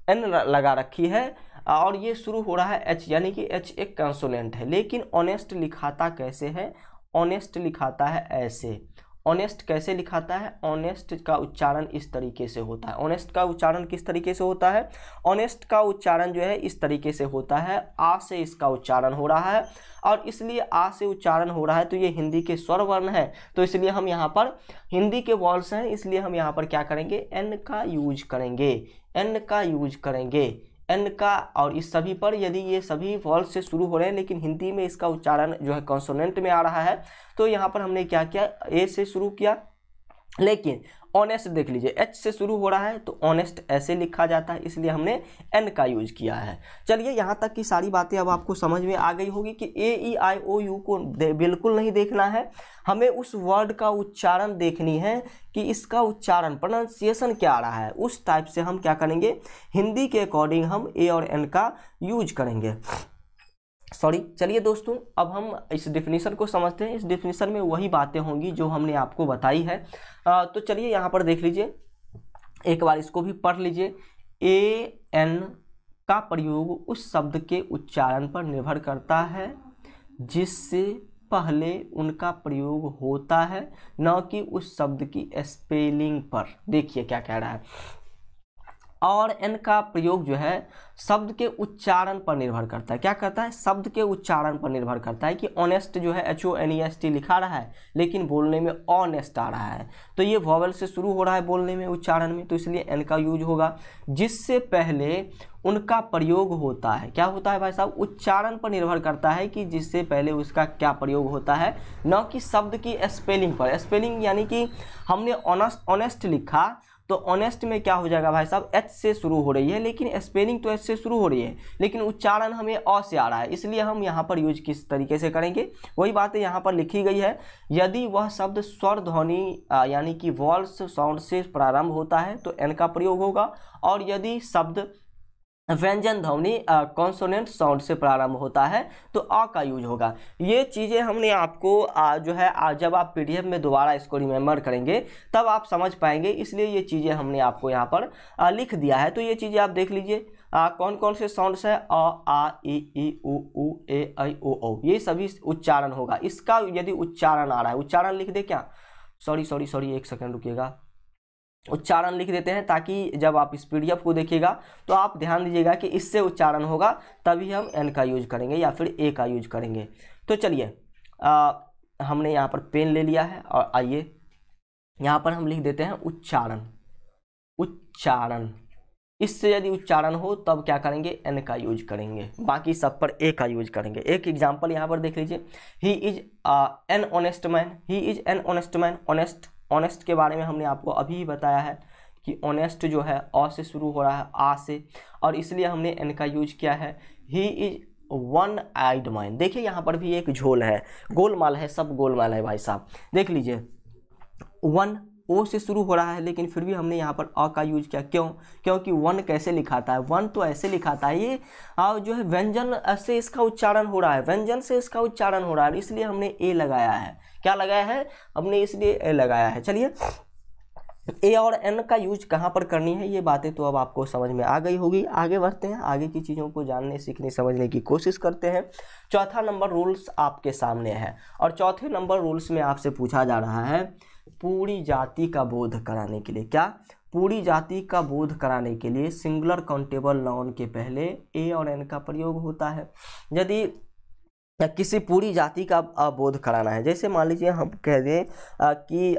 एन लगा रखी है, और ये शुरू हो रहा है एच, यानी कि एच एक कंसोनेंट है। लेकिन ऑनेस्ट लिखाता कैसे है, ऑनेस्ट लिखाता है ऐसे। ऑनेस्ट कैसे लिखाता है, ऑनेस्ट का उच्चारण इस तरीके से होता है। ऑनेस्ट का उच्चारण किस तरीके से होता है, ऑनेस्ट का उच्चारण जो है इस तरीके से होता है, आ से इसका उच्चारण हो रहा है। और इसलिए आ से उच्चारण हो रहा है तो ये हिंदी के स्वर वर्ण है, तो इसलिए हम यहाँ पर हिंदी के वॉल्स हैं, इसलिए हम यहाँ पर क्या करेंगे, एन का यूज करेंगे, एन का यूज करेंगे, एन का। और इस सभी पर यदि ये सभी वॉल्स से शुरू हो रहे हैं लेकिन हिंदी में इसका उच्चारण जो है कॉन्सोनेंट में आ रहा है, तो यहाँ पर हमने क्या किया, ए से शुरू किया। लेकिन ऑनेस्ट देख लीजिए एच से शुरू हो रहा है तो ऑनेस्ट ऐसे लिखा जाता है, इसलिए हमने एन का यूज किया है। चलिए यहाँ तक की सारी बातें अब आपको समझ में आ गई होगी कि ए ई आई ओ यू को बिल्कुल नहीं देखना है, हमें उस वर्ड का उच्चारण देखनी है कि इसका उच्चारण प्रोनाउंसिएशन क्या आ रहा है। उस टाइप से हम क्या करेंगे, हिंदी के अकॉर्डिंग हम ए और एन का यूज करेंगे। चलिए दोस्तों, अब हम इस डेफिनेशन को समझते हैं। इस डेफिनेशन में वही बातें होंगी जो हमने आपको बताई है। तो चलिए यहाँ पर देख लीजिए, एक बार इसको भी पढ़ लीजिए। ए एन का प्रयोग उस शब्द के उच्चारण पर निर्भर करता है जिससे पहले उनका प्रयोग होता है, न कि उस शब्द की स्पेलिंग पर। देखिए क्या कह रहा है, और एन का प्रयोग जो है शब्द के उच्चारण पर निर्भर करता है। क्या करता है, शब्द के उच्चारण पर निर्भर करता है कि ऑनेस्ट जो है HONEST लिखा रहा है लेकिन बोलने में ऑनेस्ट आ रहा है, तो ये वॉवेल से शुरू हो रहा है बोलने में, उच्चारण में, तो इसलिए एन का यूज होगा। जिससे पहले उनका प्रयोग होता है, क्या होता है भाई साहब, उच्चारण पर निर्भर करता है कि जिससे पहले उसका क्या प्रयोग होता है, न कि शब्द की स्पेलिंग पर। स्पेलिंग यानी कि हमने ऑनेस्ट लिखा तो ऑनेस्ट में क्या हो जाएगा भाई साहब, एच से शुरू हो रही है लेकिन स्पेलिंग तो एच से शुरू हो रही है, लेकिन उच्चारण हमें अ से आ रहा है, इसलिए हम यहाँ पर यूज किस तरीके से करेंगे, वही बातें यहाँ पर लिखी गई है। यदि वह शब्द स्वर ध्वनि यानी कि वॉल्स साउंड से प्रारंभ होता है तो एन का प्रयोग होगा, और यदि शब्द व्यंजन ध्वनि कॉन्सोनेंट साउंड से प्रारंभ होता है तो अ का यूज होगा। ये चीज़ें हमने आपको जो है जब आप PDF में दोबारा इसको रिमेंबर करेंगे तब आप समझ पाएंगे, इसलिए ये चीज़ें हमने आपको यहाँ पर लिख दिया है। तो ये चीज़ें आप देख लीजिए, कौन कौन से साउंड्स है, अ आ ई उ ए ऐ ओ, ये सभी उच्चारण होगा। इसका यदि उच्चारण आ रहा है, उच्चारण लिख दे क्या, सॉरी एक सेकंड रुकिएगा, उच्चारण लिख देते हैं ताकि जब आप इस PDF को देखिएगा तो आप ध्यान दीजिएगा कि इससे उच्चारण होगा तभी हम एन का यूज करेंगे या फिर ए का यूज करेंगे। तो चलिए हमने यहाँ पर पेन ले लिया है और आइए यहाँ पर हम लिख देते हैं उच्चारण। उच्चारण, इससे यदि उच्चारण हो तब क्या करेंगे, एन का यूज करेंगे, बाकी सब पर ए का यूज करेंगे। एक एग्जाम्पल यहाँ पर देख लीजिए, he is an honest man, he is an honest man. Honest के बारे में हमने आपको अभी ही बताया है कि ऑनेस्ट जो है अ से शुरू हो रहा है, आ से, और इसलिए हमने एन का यूज किया है। He is one eyed man, देखिए यहाँ पर भी एक झोल है, गोलमाल है, सब गोलमाल है भाई साहब। देख लीजिए वन, ओ से शुरू हो रहा है, लेकिन फिर भी हमने यहाँ पर अ का यूज किया। क्यों? क्योंकि वन कैसे लिखाता है? वन तो ऐसे लिखाता है, ये जो है व्यंजन से इसका उच्चारण हो रहा है, व्यंजन से इसका उच्चारण हो रहा है, इसलिए हमने ए लगाया है। क्या लगाया है? हमने इसलिए ए लगाया है। चलिए, ए और एन का यूज कहाँ पर करनी है, ये बातें तो अब आपको समझ में आ गई होगी। आगे बढ़ते हैं, आगे की चीज़ों को जानने, सीखने, समझने की कोशिश करते हैं। चौथा नंबर रूल्स आपके सामने है, और चौथे नंबर रूल्स में आपसे पूछा जा रहा है पूरी जाति का बोध कराने के लिए। क्या? पूरी जाति का बोध कराने के लिए सिंगुलर काउंटेबल नाउन के पहले ए और एन का प्रयोग होता है। यदि किसी पूरी जाति का बोध कराना है, जैसे मान लीजिए हम कह दें कि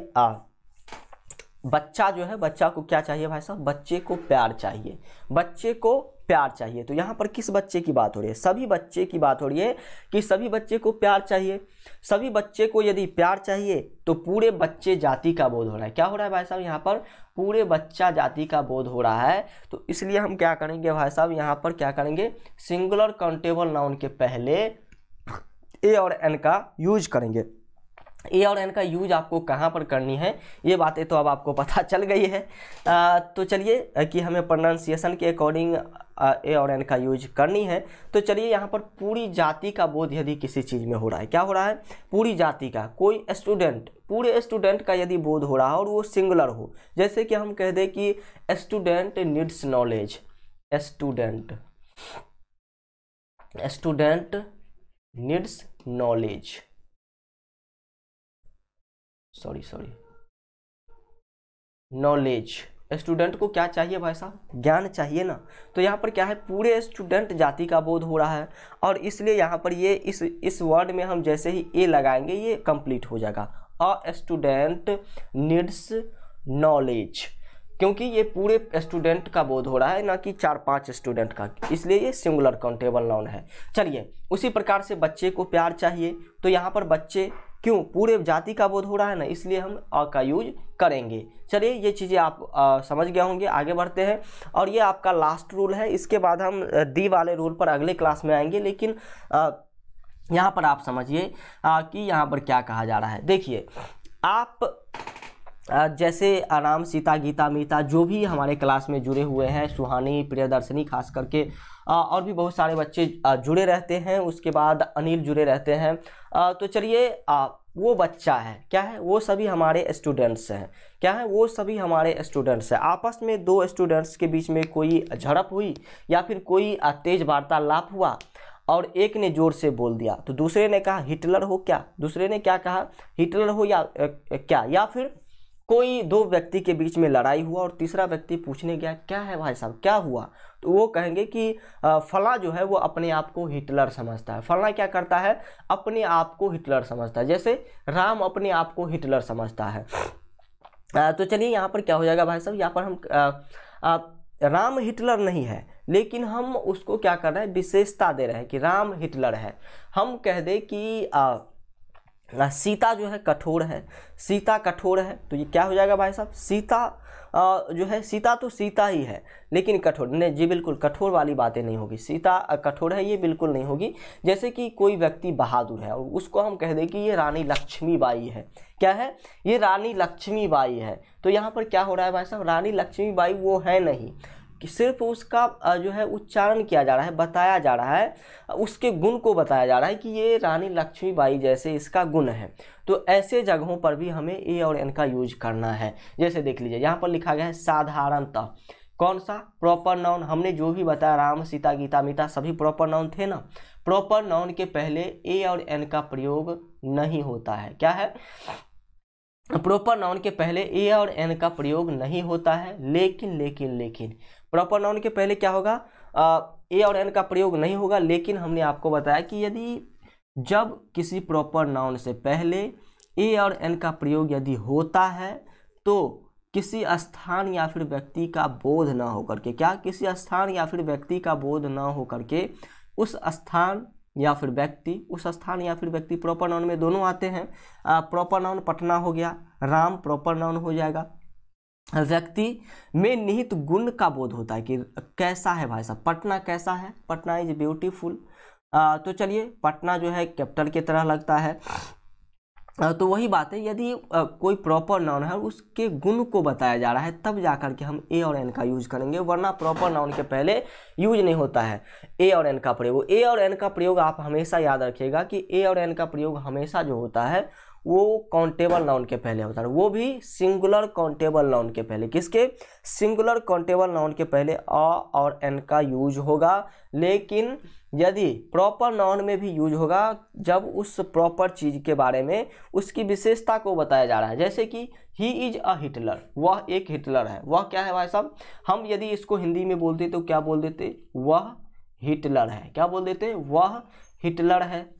बच्चा जो है, बच्चा को क्या चाहिए भाई साहब? बच्चे को प्यार चाहिए, बच्चे को प्यार चाहिए। तो यहाँ पर किस बच्चे की बात हो रही है? सभी बच्चे की बात हो रही है कि सभी बच्चे को प्यार चाहिए। सभी बच्चे को यदि प्यार चाहिए तो पूरे बच्चे जाति का बोध हो रहा है। क्या हो रहा है भाई साहब? यहाँ पर पूरे बच्चा जाति का बोध हो रहा है। तो इसलिए हम क्या करेंगे भाई साहब? यहाँ पर क्या करेंगे? सिंगुलर काउंटेबल नाउन के पहले ए और एन का यूज करेंगे। ए और एन का यूज आपको कहाँ पर करनी है, ये बातें तो अब आपको पता चल गई है। तो चलिए कि हमें प्रोनाउंसिएशन के अकॉर्डिंग ए और एन का यूज करनी है। तो चलिए, यहाँ पर पूरी जाति का बोध यदि किसी चीज़ में हो रहा है, क्या हो रहा है? पूरी जाति का, कोई स्टूडेंट, पूरे स्टूडेंट का यदि बोध हो रहा है और वो सिंगुलर हो, जैसे कि हम कह दें कि student needs knowledge, student needs knowledge, knowledge. Student को क्या चाहिए भाई साहब? ज्ञान चाहिए ना। तो यहाँ पर क्या है? पूरे स्टूडेंट जाति का बोध हो रहा है, और इसलिए यहाँ पर ये इस वर्ड में हम जैसे ही ए लगाएंगे ये कंप्लीट हो जाएगा। अ स्टूडेंट नीड्स नॉलेज, क्योंकि ये पूरे स्टूडेंट का बोध हो रहा है, ना कि 4-5 स्टूडेंट का, इसलिए ये सिंगुलर काउंटेबल नाउन है। चलिए, उसी प्रकार से बच्चे को प्यार चाहिए, तो यहाँ पर बच्चे, क्यों? पूरे जाति का बोध हो रहा है ना, इसलिए हम अ का यूज करेंगे। चलिए, ये चीज़ें आप समझ गए होंगे। आगे बढ़ते हैं, और ये आपका लास्ट रूल है। इसके बाद हम डी वाले रूल पर अगले क्लास में आएंगे, लेकिन यहाँ पर आप समझिए कि यहाँ पर क्या कहा जा रहा है। देखिए, आप जैसे राम, सीता, गीता, मीता, जो भी हमारे क्लास में जुड़े हुए हैं, सुहानी, प्रियदर्शनी, खास करके और भी बहुत सारे बच्चे जुड़े रहते हैं, उसके बाद अनिल जुड़े रहते हैं। तो चलिए, वो बच्चा है, क्या है? वो सभी हमारे स्टूडेंट्स हैं। क्या है? वो सभी हमारे स्टूडेंट्स हैं। आपस में दो स्टूडेंट्स के बीच में कोई झड़प हुई या फिर कोई तेज वार्तालाप हुआ, और एक ने जोर से बोल दिया, तो दूसरे ने कहा हिटलर हो क्या? दूसरे ने क्या कहा? हिटलर हो या क्या? या फिर कोई दो व्यक्ति के बीच में लड़ाई हुआ और तीसरा व्यक्ति पूछने गया, क्या है भाई साहब, क्या हुआ? तो वो कहेंगे कि फला जो है वो अपने आप को हिटलर समझता है। फला क्या करता है? अपने आप को हिटलर समझता है, जैसे राम अपने आप को हिटलर समझता है। तो चलिए, यहाँ पर क्या हो जाएगा भाई साहब? यहाँ पर हम राम हिटलर नहीं है, लेकिन हम उसको क्या कर रहे हैं? विशेषता दे रहे हैं कि राम हिटलर है। हम कह दें कि सीता जो है कठोर है, सीता कठोर है, तो ये क्या हो जाएगा भाई साहब? सीता जो है, सीता तो सीता ही है, लेकिन कठोर नहीं जी, बिल्कुल कठोर वाली बातें नहीं होगी। सीता कठोर है, ये बिल्कुल नहीं होगी। जैसे कि कोई व्यक्ति बहादुर है, उसको हम कह दें कि ये रानी लक्ष्मीबाई है। क्या है? ये रानी लक्ष्मीबाई है। तो यहाँ पर क्या हो रहा है भाई साहब? रानी लक्ष्मीबाई वो है नहीं, कि सिर्फ उसका जो है उच्चारण किया जा रहा है, बताया जा रहा है, उसके गुण को बताया जा रहा है कि ये रानी लक्ष्मीबाई जैसे इसका गुण है। तो ऐसे जगहों पर भी हमें ए और एन का यूज करना है। जैसे देख लीजिए, यहाँ पर लिखा गया है साधारणतः। कौन सा? Proper noun. हमने जो भी बताया, राम, सीता, गीता, मीता, सभी प्रॉपर नाउन थे ना। प्रॉपर नाउन के पहले ए और एन का प्रयोग नहीं होता है। क्या है? प्रॉपर नाउन के पहले ए और एन का प्रयोग नहीं होता है, लेकिन प्रॉपर नाउन के पहले क्या होगा? ए और एन का प्रयोग नहीं होगा। लेकिन हमने आपको बताया कि यदि जब किसी प्रॉपर नाउन से पहले ए और एन का प्रयोग यदि होता है, तो किसी स्थान या फिर व्यक्ति का बोध ना होकर के, क्या? किसी स्थान या फिर व्यक्ति का बोध ना होकर के उस स्थान या फिर व्यक्ति, प्रॉपर नाउन में दोनों आते हैं। प्रॉपर नाउन पटना हो गया, राम प्रॉपर नाउन हो जाएगा। व्यक्ति में निहित गुण का बोध होता है कि कैसा है भाई साहब, पटना कैसा है? Patna is beautiful. तो चलिए, पटना जो है कैपिटल की तरह लगता है। तो वही बात है, यदि कोई प्रॉपर नाउन है उसके गुण को बताया जा रहा है तब जाकर के हम ए और एन का यूज करेंगे, वरना प्रॉपर नाउन के पहले यूज नहीं होता है ए और एन का प्रयोग। ए और एन का प्रयोग आप हमेशा याद रखिएगा कि ए और एन का प्रयोग हमेशा जो होता है वो काउंटेबल नाउन के पहले होता है, वो भी सिंगुलर काउंटेबल नाउन के पहले। किसके? सिंगुलर काउंटेबल नाउन के पहले अ और एन का यूज होगा। लेकिन यदि प्रॉपर नाउन में भी यूज होगा जब उस प्रॉपर चीज के बारे में उसकी विशेषता को बताया जा रहा है। जैसे कि ही इज अ हिटलर, वह एक हिटलर है। वह क्या है भाई साहब? हम यदि इसको हिंदी में बोलते तो क्या बोल देते? वह हिटलर है। क्या बोल देते? वह हिटलर है।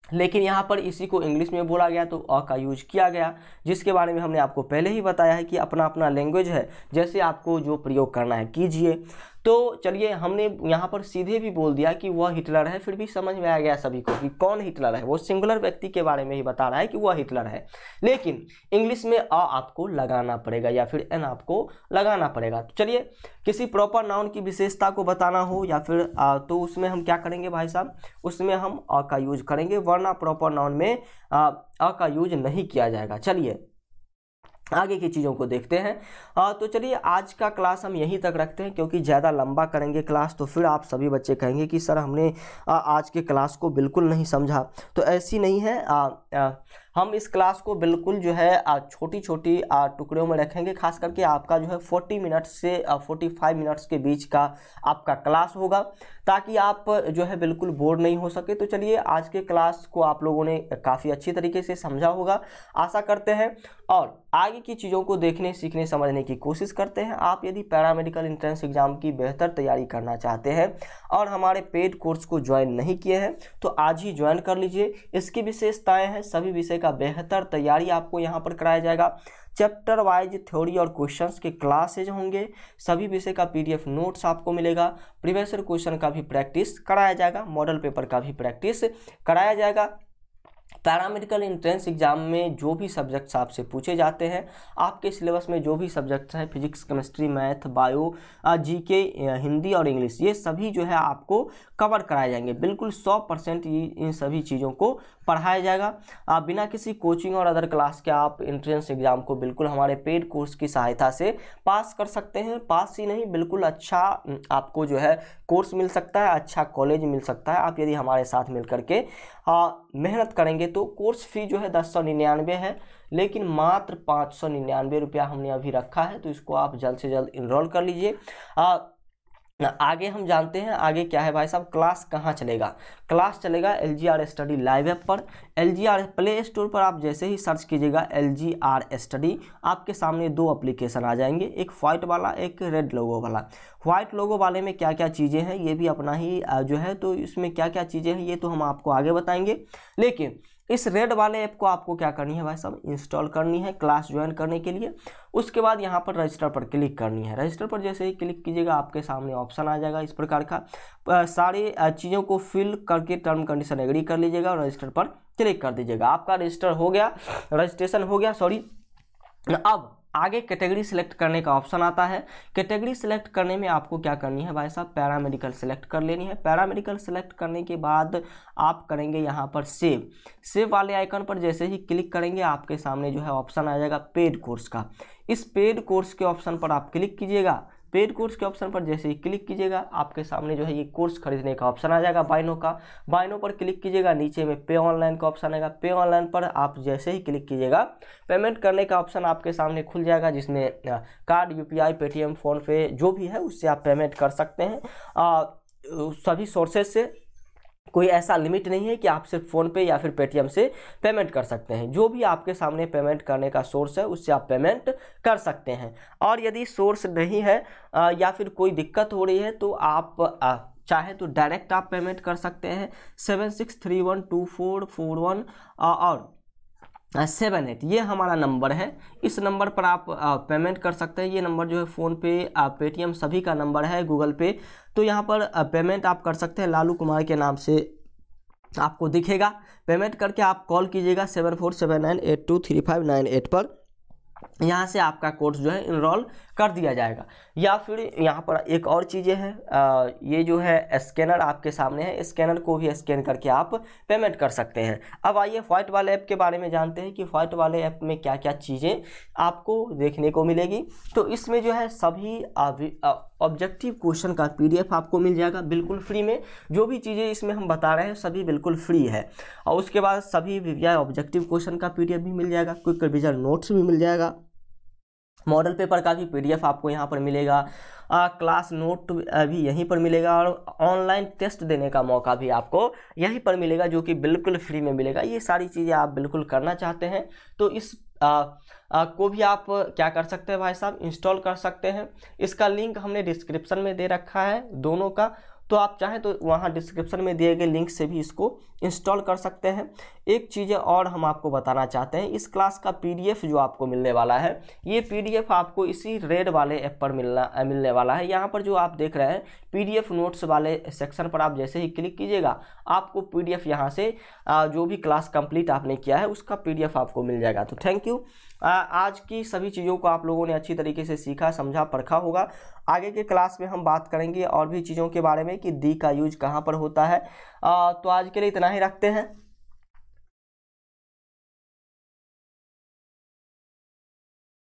लेकिन यहाँ पर इसी को इंग्लिश में बोला गया तो अ का यूज किया गया, जिसके बारे में हमने आपको पहले ही बताया है कि अपना अपना लैंग्वेज है, जैसे आपको जो प्रयोग करना है कीजिए। तो चलिए, हमने यहाँ पर सीधे भी बोल दिया कि वह हिटलर है, फिर भी समझ में आ गया सभी को कि कौन हिटलर है। वो सिंगुलर व्यक्ति के बारे में ही बता रहा है कि वह हिटलर है। लेकिन इंग्लिश में अ आपको लगाना पड़ेगा या फिर एन आपको लगाना पड़ेगा। तो चलिए, किसी प्रॉपर नाउन की विशेषता को बताना हो या फिर तो उसमें हम क्या करेंगे भाई साहब? उसमें हम अ का यूज करेंगे, वरना प्रॉपर नाउन में अ का यूज नहीं किया जाएगा। चलिए आगे की चीज़ों को देखते हैं। तो चलिए, आज का क्लास हम यहीं तक रखते हैं, क्योंकि ज़्यादा लंबा करेंगे क्लास तो फिर आप सभी बच्चे कहेंगे कि सर हमने आज के क्लास को बिल्कुल नहीं समझा। तो ऐसी नहीं है, हम इस क्लास को बिल्कुल जो है छोटी छोटी टुकड़ों में रखेंगे। खास करके आपका जो है 40 मिनट्स से 45 मिनट्स के बीच का आपका क्लास होगा, ताकि आप जो है बिल्कुल बोर नहीं हो सके। तो चलिए, आज के क्लास को आप लोगों ने काफ़ी अच्छी तरीके से समझा होगा, आशा करते हैं, और आगे की चीज़ों को देखने, सीखने, समझने की कोशिश करते हैं। आप यदि पैरामेडिकल एंट्रेंस एग्जाम की बेहतर तैयारी करना चाहते हैं और हमारे पेड कोर्स को ज्वाइन नहीं किए हैं तो आज ही ज्वाइन कर लीजिए। इसकी विशेषताएं हैं, सभी विषय का बेहतर तैयारी आपको यहाँ पर कराया जाएगा। चैप्टर वाइज थ्योरी और क्वेश्चंस के क्लासेज होंगे, सभी विषय का पीडीएफ नोट्स आपको मिलेगा, प्रीवियस ईयर क्वेश्चन का भी प्रैक्टिस कराया जाएगा, मॉडल पेपर का भी प्रैक्टिस कराया जाएगा। पैरामेडिकल एंट्रेंस एग्जाम में जो भी सब्जेक्ट्स आपसे पूछे जाते हैं, आपके सिलेबस में जो भी सब्जेक्ट्स हैं, physics, chemistry, math, bio, GK, Hindi और इंग्लिश, ये सभी जो है आपको कवर कराए जाएंगे। बिल्कुल 100% इन सभी चीज़ों को पढ़ाया जाएगा। बिना किसी कोचिंग और अदर क्लास के आप एंट्रेंस एग्जाम को बिल्कुल हमारे पेड कोर्स की सहायता से पास कर सकते हैं। पास ही नहीं, बिल्कुल अच्छा आपको जो है कोर्स मिल सकता है, अच्छा कॉलेज मिल सकता है। आप यदि हमारे साथ मिल करके मेहनत करेंगे तो कोर्स फी जो है 1099 है, लेकिन मात्र 599 रुपया हमने अभी रखा है। तो इसको आप जल्द से जल्द इनरोल कर लीजिए। आगे हम जानते हैं आगे क्या है भाई साहब। क्लास कहाँ चलेगा? क्लास चलेगा LGR स्टडी लाइव ऐप पर। LGR प्ले स्टोर पर आप जैसे ही सर्च कीजिएगा LGR स्टडी, आपके सामने दो एप्लीकेशन आ जाएंगे, एक व्हाइट वाला, एक रेड लोगो वाला। व्हाइट लोगो वाले में क्या क्या चीज़ें हैं ये भी अपना ही जो है, तो इसमें क्या क्या चीज़ें हैं ये तो हम आपको आगे बताएंगे। लेकिन इस रेड वाले ऐप को आपको क्या करनी है भाई साहब? इंस्टॉल करनी है क्लास ज्वाइन करने के लिए। उसके बाद यहाँ पर रजिस्टर पर क्लिक करनी है। रजिस्टर पर जैसे ही क्लिक कीजिएगा आपके सामने ऑप्शन आ जाएगा इस प्रकार का। सारी चीज़ों को फिल करके टर्म कंडीशन एग्री कर लीजिएगा और रजिस्टर पर क्लिक कर दीजिएगा। आपका रजिस्टर हो गया, रजिस्ट्रेशन हो गया, सॉरी। अब आगे कैटेगरी सिलेक्ट करने का ऑप्शन आता है। कैटेगरी सिलेक्ट करने में आपको क्या करनी है भाई साहब? पैरामेडिकल सिलेक्ट कर लेनी है। पैरामेडिकल सिलेक्ट करने के बाद आप करेंगे यहाँ पर सेव। सेव वाले आइकन पर जैसे ही क्लिक करेंगे आपके सामने जो है ऑप्शन आ जाएगा पेड कोर्स का। इस पेड कोर्स के ऑप्शन पर आप क्लिक कीजिएगा। पेड कोर्स के ऑप्शन पर जैसे ही क्लिक कीजिएगा आपके सामने जो है ये कोर्स खरीदने का ऑप्शन आ जाएगा बाइनो का। बाइनो पर क्लिक कीजिएगा, नीचे में पे ऑनलाइन का ऑप्शन आएगा। पे ऑनलाइन पर आप जैसे ही क्लिक कीजिएगा पेमेंट करने का ऑप्शन आपके सामने खुल जाएगा, जिसमें कार्ड, UPI, पेटीएम, फ़ोनपे जो भी है उससे आप पेमेंट कर सकते हैं। सभी सोर्सेज से, कोई ऐसा लिमिट नहीं है कि आप सिर्फ फ़ोनपे या फिर पेटीएम से पेमेंट कर सकते हैं। जो भी आपके सामने पेमेंट करने का सोर्स है उससे आप पेमेंट कर सकते हैं। और यदि सोर्स नहीं है या फिर कोई दिक्कत हो रही है तो आप चाहे तो डायरेक्ट आप पेमेंट कर सकते हैं। 76312441 और 78 ये हमारा नंबर है। इस नंबर पर आप पेमेंट कर सकते हैं। ये नंबर जो है फ़ोनपे, पेटीएम सभी का नंबर है, गूगल पे। तो यहाँ पर पेमेंट आप कर सकते हैं। लालू कुमार के नाम से आपको दिखेगा। पेमेंट करके आप कॉल कीजिएगा 7479823598 पर। यहाँ से आपका कोर्स जो है इनरोल कर दिया जाएगा। या फिर यहाँ पर एक और चीज़ें हैं, ये जो है स्कैनर आपके सामने है, स्कैनर को भी स्कैन करके आप पेमेंट कर सकते हैं। अब आइए व्हाइट वाले ऐप के बारे में जानते हैं कि व्हाइट वाले ऐप में क्या क्या चीज़ें आपको देखने को मिलेगी। तो इसमें जो है सभी ऑब्जेक्टिव क्वेश्चन का PDF आपको मिल जाएगा बिल्कुल फ्री में। जो भी चीज़ें इसमें हम बता रहे हैं सभी बिल्कुल फ्री है। और उसके बाद सभी VVI ऑब्जेक्टिव क्वेश्चन का PDF भी मिल जाएगा, क्विक रिवीजन नोट्स भी मिल जाएगा, मॉडल पेपर का भी PDF आपको यहाँ पर मिलेगा, क्लास नोट भी यहीं पर मिलेगा, और ऑनलाइन टेस्ट देने का मौका भी आपको यहीं पर मिलेगा जो कि बिल्कुल फ्री में मिलेगा। ये सारी चीज़ें आप बिल्कुल करना चाहते हैं तो इस को भी आप क्या कर सकते हैं भाई साहब, इंस्टॉल कर सकते हैं। इसका लिंक हमने डिस्क्रिप्शन में दे रखा है दोनों का, तो आप चाहें तो वहाँ डिस्क्रिप्शन में दिए गए लिंक से भी इसको इंस्टॉल कर सकते हैं। एक चीज़ और हम आपको बताना चाहते हैं, इस क्लास का PDF जो आपको मिलने वाला है, ये PDF आपको इसी रेड वाले ऐप पर मिलने वाला है। यहाँ पर जो आप देख रहे हैं PDF नोट्स वाले सेक्शन पर आप जैसे ही क्लिक कीजिएगा आपको PDF यहाँ से जो भी क्लास कंप्लीट आपने किया है उसका PDF आपको मिल जाएगा। तो थैंक यू। आज की सभी चीज़ों को आप लोगों ने अच्छी तरीके से सीखा, समझा, परखा होगा। आगे के क्लास में हम बात करेंगे और भी चीज़ों के बारे में कि दी का यूज कहाँ पर होता है। तो आज के लिए इतना ही रखते हैं।